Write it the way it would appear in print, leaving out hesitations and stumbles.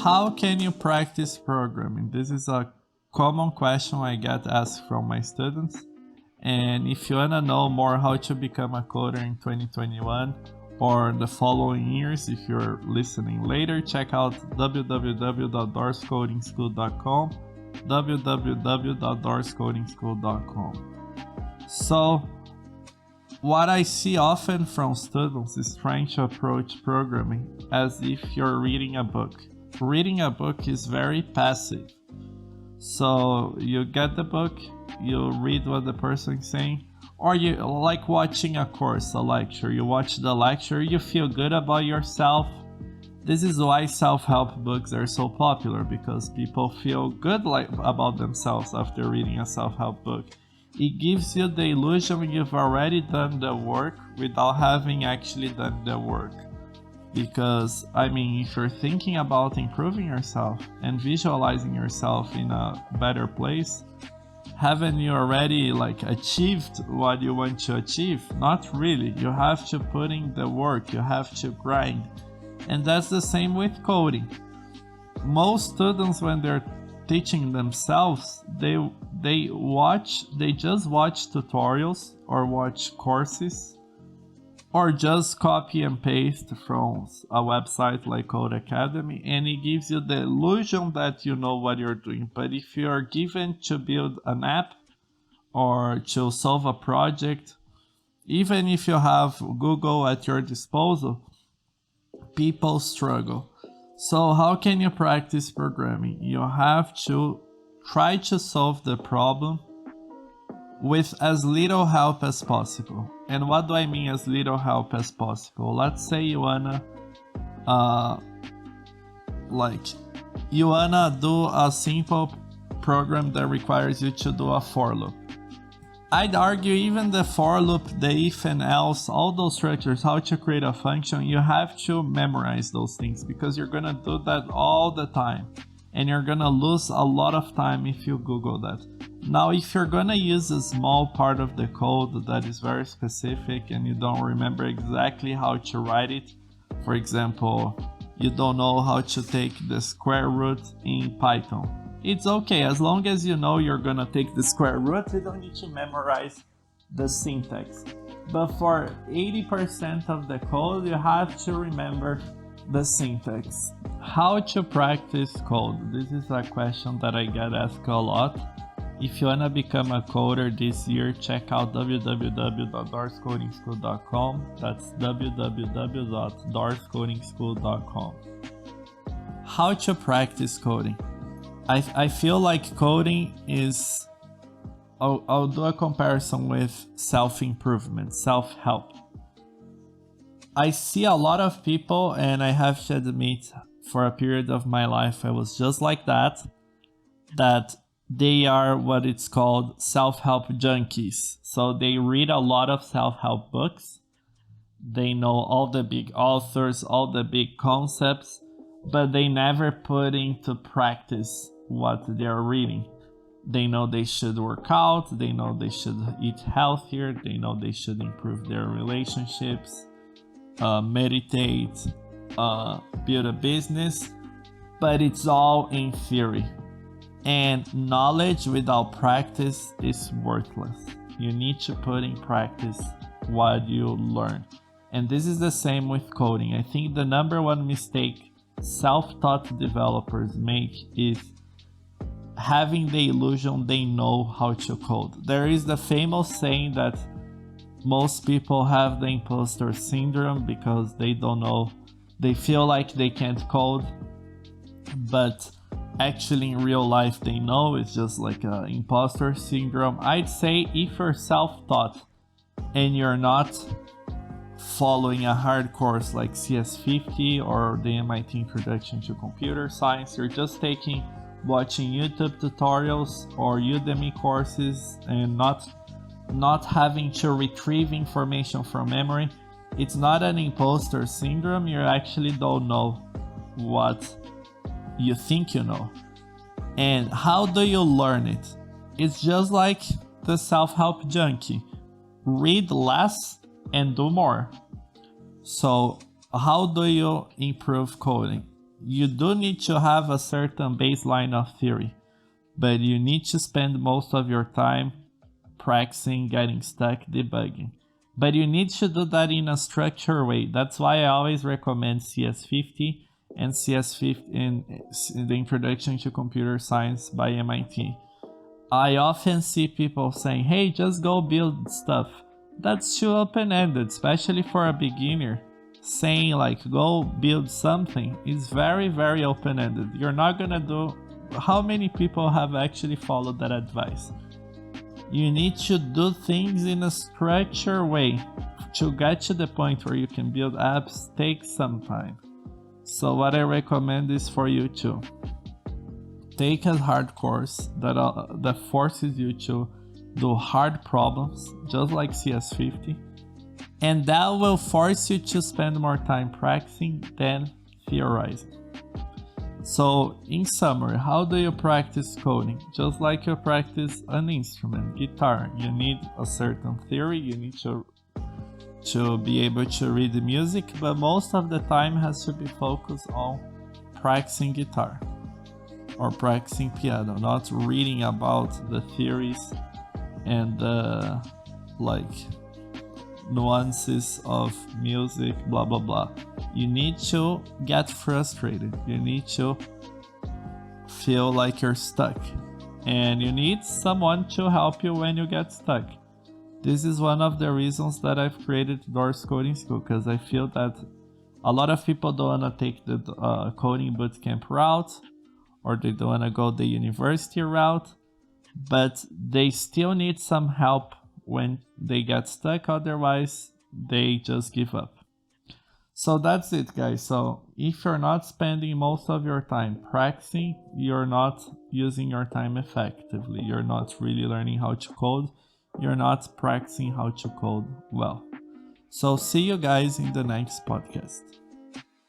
How can you practice programming? This is a common question I get asked from my students. And if you wanna know more how to become a coder in 2021 or the following years, if you're listening later, check out www.doorscodingschool.com, www.doorscodingschool.com. So what I see often from students is trying to approach programming as if you're reading a book. Reading a book is very passive. So you get the book, you read what the person is saying, or you like watching a course, a lecture. You watch the lecture, you feel good about yourself. This is why self-help books are so popular, because people feel good about themselves after reading a self-help book. It gives you the illusion you've already done the work without having actually done the work. Because, if you're thinking about improving yourself and visualizing yourself in a better place, haven't you already achieved what you want to achieve? Not really. You have to put in the work, you have to grind. And that's the same with coding. Most students, when they're teaching themselves, they just watch tutorials or watch courses or just copy and paste from a website like Code Academy, and it gives you the illusion that you know what you're doing. But if you are given to build an app or to solve a project, even if you have Google at your disposal, people struggle. So how can you practice programming? You have to try to solve the problem with as little help as possible. And what do I mean as little help as possible? Let's say you wanna do a simple program that requires you to do a for loop. I'd argue even the for loop, the if and else, all those structures, how to create a function, you have to memorize those things, because you're gonna do that all the time. And you're gonna lose a lot of time if you Google that. Now, if you're gonna use a small part of the code that is very specific and you don't remember exactly how to write it, for example, you don't know how to take the square root in Python, it's okay. As long as you know you're gonna take the square root, you don't need to memorize the syntax. But for 80% of the code, you have to remember the syntax. How to practice code? This is a question that I get asked a lot. If you wanna become a coder this year, check out www.doorscodingschool.com. That's www.doorscodingschool.com. How to practice coding? I feel like coding is, I'll do a comparison with self-improvement, self-help. I see a lot of people, and I have to admit, for a period of my life I was just like that they are what it's called self-help junkies. So they read a lot of self-help books, they know all the big authors, all the big concepts, but they never put into practice what they're reading. They know they should work out, they know they should eat healthier, they know they should improve their relationships, meditate, build a business, but it's all in theory. And knowledge without practice is worthless. You need to put in practice what you learn. And this is the same with coding. I think the number one mistake self-taught developers make is having the illusion they know how to code. There is the famous saying that most people have the imposter syndrome because they don't know, they feel like they can't code, but actually in real life they know. It's just like an imposter syndrome. I'd say if you're self-taught and you're not following a hard course like CS50 or the MIT Introduction to Computer Science, you're just watching YouTube tutorials or Udemy courses and not having to retrieve information from memory, it's not an imposter syndrome. You actually don't know what you think you know. And how do you learn it? It's just like the self-help junkie. Read less and do more. So how do you improve coding? you do need to have a certain baseline of theory, but you need to spend most of your time practicing, getting stuck, debugging. But you need to do that in a structured way. That's why I always recommend CS50 and CS50 in the Introduction to Computer Science by MIT. I often see people saying, hey, just go build stuff. That's too open-ended, especially for a beginner. Saying like, go build something is very, very open-ended. You're not gonna do... How many people have actually followed that advice? You need to do things in a structured way. To get to the point where you can build apps takes some time. So what I recommend is for you to take a hard course that forces you to do hard problems, just like CS50, and that will force you to spend more time practicing than theorizing. So, in summary, how do you practice coding? Just like you practice an instrument, guitar. You need a certain theory, you need to be able to read the music, but most of the time has to be focused on practicing guitar or practicing piano, not reading about the theories and nuances of music, blah blah blah. You need to get frustrated, you need to feel like you're stuck, and you need someone to help you when you get stuck. This is one of the reasons that I've created Doors Coding School, because I feel that a lot of people don't want to take the coding bootcamp route, or they don't want to go the university route, but they still need some help when they get stuck, otherwise they just give up. So that's it, guys. So if you're not spending most of your time practicing, you're not using your time effectively. You're not really learning how to code. You're not practicing how to code well. So see you guys in the next podcast.